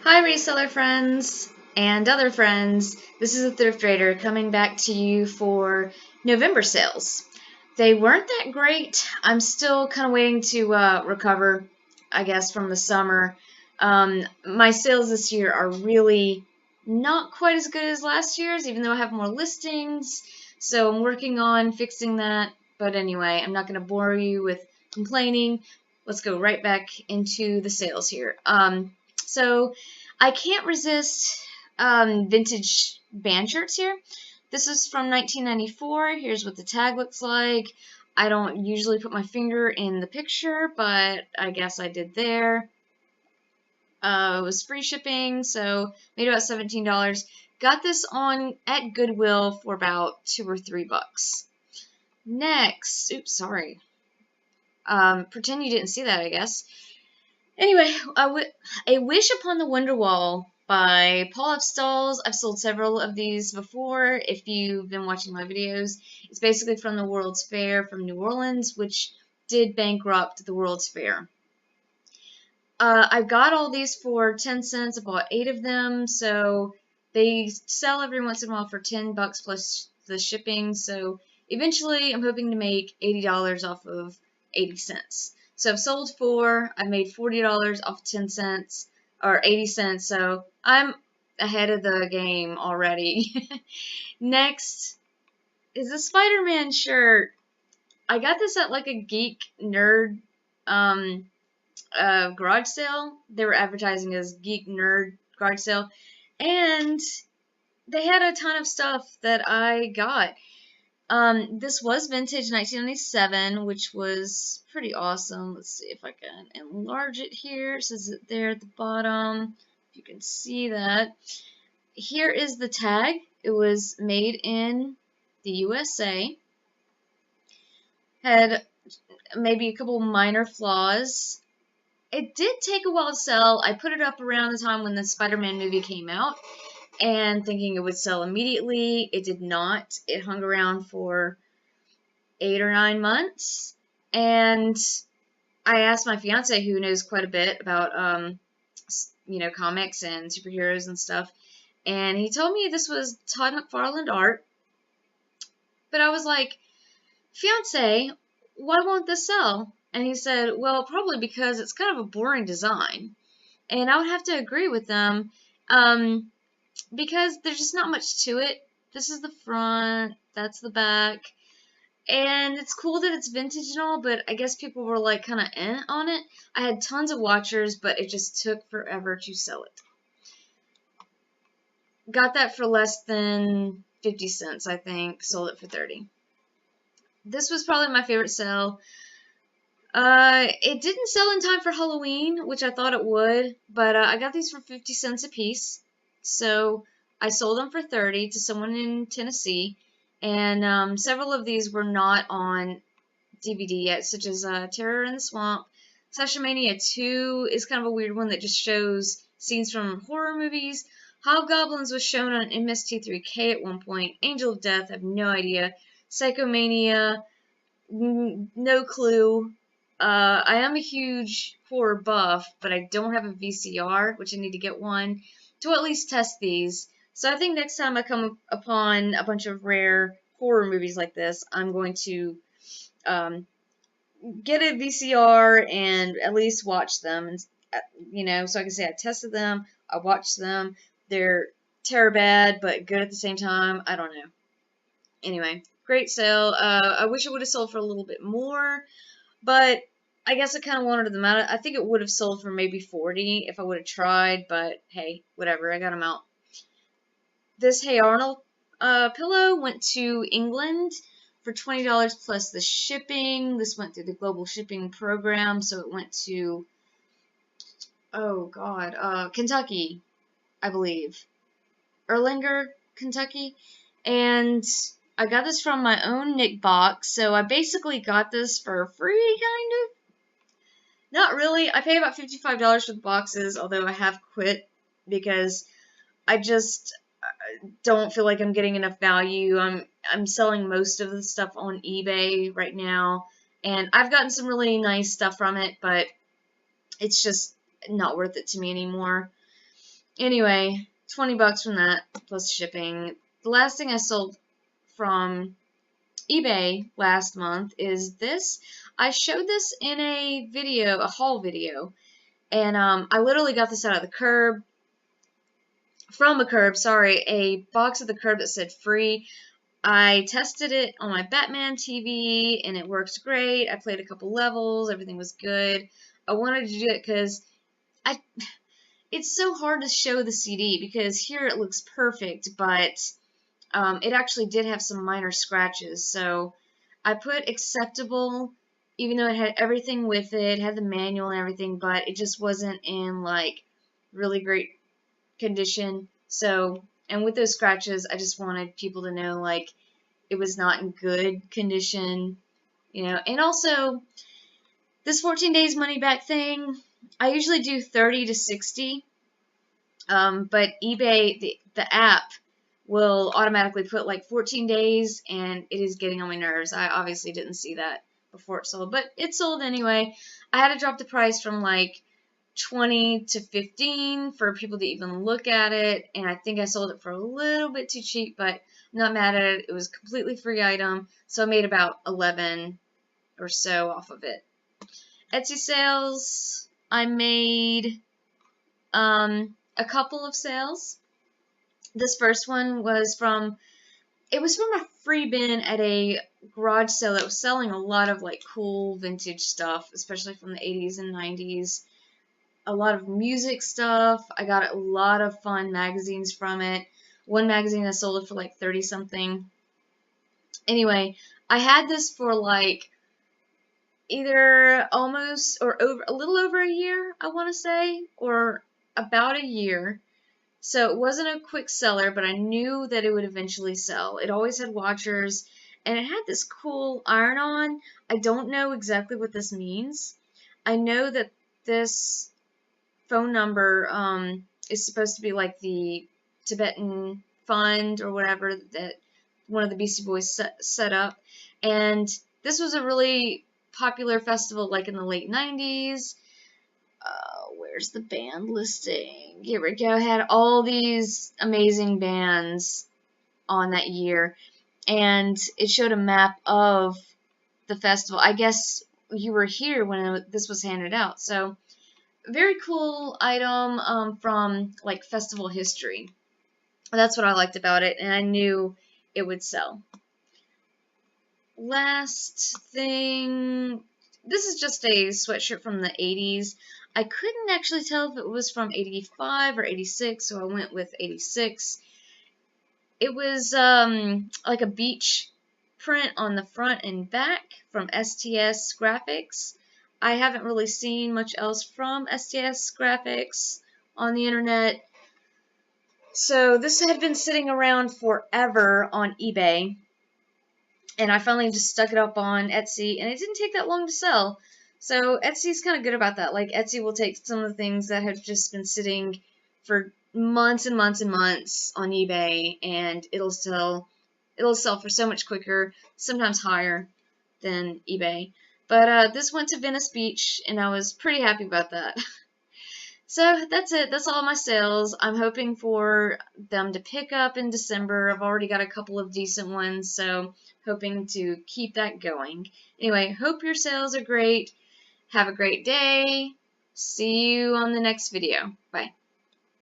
Hi, reseller friends and other friends. This is a thrift trader coming back to you for November sales. They weren't that great. I'm still kind of waiting to recover, I guess, from the summer. My sales this year are really not quite as good as last year's, even though I have more listings. So I'm working on fixing that. But anyway, I'm not going to bore you with complaining. Let's go right back into the sales here. So I can't resist vintage band shirts here. This is from 1994. Here's what the tag looks like. I don't usually put my finger in the picture, but I guess I did there. It was free shipping, so made about $17. Got this on at Goodwill for about $2 or $3. Next, oops, sorry. Pretend you didn't see that, I guess. Anyway, A Wish Upon the Wonderwall by Paul F. Stalls. I've sold several of these before. If you've been watching my videos, it's basically from the World's Fair from New Orleans, which did bankrupt the World's Fair. I got all these for 10 cents. I bought 8 of them, so they sell every once in a while for $10 plus the shipping. So eventually, I'm hoping to make $80 off of 80 cents. So I've sold 4. I made $40 off 10 cents or 80 cents. So I'm ahead of the game already. Next is the Spider-Man shirt. I got this at like a geek nerd garage sale. They were advertising as geek nerd garage sale, and they had a ton of stuff that I got. This was vintage 1997, which was pretty awesome. Let's see if I can enlarge it here. It says it there at the bottom. If you can see that. Here is the tag. It was made in the USA. Had maybe a couple minor flaws. It did take a while to sell. I put it up around the time when the Spider-Man movie came out and thinking it would sell immediately. It did not. It hung around for 8 or 9 months. And I asked my fiance, who knows quite a bit about, comics and superheroes and stuff, and he told me this was Todd McFarlane art. But I was like, fiance, why won't this sell? And he said, well, probably because it's kind of a boring design. And I would have to agree with them, because there's just not much to it. This is the front, that's the back, and it's cool that it's vintage and all, but I guess people were like kind of on it. I had tons of watchers, but it just took forever to sell it. Got that for less than 50 cents, I think. Sold it for 30. This was probably my favorite sale. It didn't sell in time for Halloween, which I thought it would, but I got these for 50 cents a piece. So I sold them for 30 to someone in Tennessee, and several of these were not on DVD yet, such as Terror in the Swamp. Slasher Mania 2 is kind of a weird one that just shows scenes from horror movies. Hobgoblins was shown on MST3K at one point. Angel of Death, I have no idea. Psychomania, no clue. I am a huge horror buff, but I don't have a VCR, which I need to get one to at least test these. So I think next time I come upon a bunch of rare horror movies like this, I'm going to get a VCR and at least watch them. And, so I can say I tested them, I watched them. They're terror bad, but good at the same time. I don't know. Anyway, great sale. I wish it would have sold for a little bit more, but I guess I kind of wanted them out. I think it would have sold for maybe 40 if I would have tried, but hey, whatever. I got them out. This Hey Arnold pillow went to England for $20 plus the shipping. This went through the global shipping program, so it went to, Kentucky, I believe. Erlanger, Kentucky. And I got this from my own Nick box, so I basically got this for free, kind of. Not really. I pay about $55 for the boxes, although I have quit because I just don't feel like I'm getting enough value. I'm selling most of the stuff on eBay right now, and I've gotten some really nice stuff from it, but it's just not worth it to me anymore. Anyway, 20 bucks from that plus shipping. The last thing I sold from eBay last month is this. I showed this in a video, a haul video, and I literally got this out of the curb, from a curb, sorry, a box at the curb that said free. I tested it on my Batman TV, and it worked great. I played a couple levels, everything was good. I wanted to do it because it's so hard to show the CD, because here it looks perfect, but it actually did have some minor scratches. So I put acceptable, even though it had everything with it, had the manual and everything, but it just wasn't in like really great condition. So, and with those scratches, I just wanted people to know like it was not in good condition, you know. And also, this 14 days money back thing, I usually do 30 to 60, but eBay, the app, will automatically put like 14 days, and it is getting on my nerves. I obviously didn't see that before it sold, but it sold anyway. I had to drop the price from like 20 to 15 for people to even look at it, and I think I sold it for a little bit too cheap, but I'm not mad at it. It was a completely free item, so I made about 11 or so off of it. Etsy sales, I made a couple of sales. This first one was from a free bin at a garage sale that was selling a lot of like cool vintage stuff, especially from the 80s and 90s. A lot of music stuff. I got a lot of fun magazines from it. One magazine I sold it for like 30 something. Anyway, I had this for like either almost or over a little over a year, I want to say, or about a year. So it wasn't a quick seller, but I knew that it would eventually sell. It always had watchers, and it had this cool iron-on. I don't know exactly what this means. I know that this phone number is supposed to be like the Tibetan fund or whatever that one of the Beastie Boys set up. And this was a really popular festival like in the late 90s. Where's the band listing? Here we go. Had all these amazing bands on that year, and it showed a map of the festival. I guess you were here when this was handed out. So, very cool item from like festival history. That's what I liked about it, and I knew it would sell. Last thing, this is just a sweatshirt from the 80s. I couldn't actually tell if it was from 85 or 86, so I went with 86. It was like a beach print on the front and back from STS Graphics. I haven't really seen much else from STS Graphics on the internet. So this had been sitting around forever on eBay, and I finally just stuck it up on Etsy, and it didn't take that long to sell. So Etsy's kind of good about that. Like, Etsy will take some of the things that have just been sitting for months and months and months on eBay, and it'll sell for so much quicker, sometimes higher than eBay. But this went to Venice Beach, and I was pretty happy about that. So that's it. That's all my sales. I'm hoping for them to pick up in December. I've already got a couple of decent ones, so hoping to keep that going. Anyway, hope your sales are great. Have a great day. See you on the next video. Bye.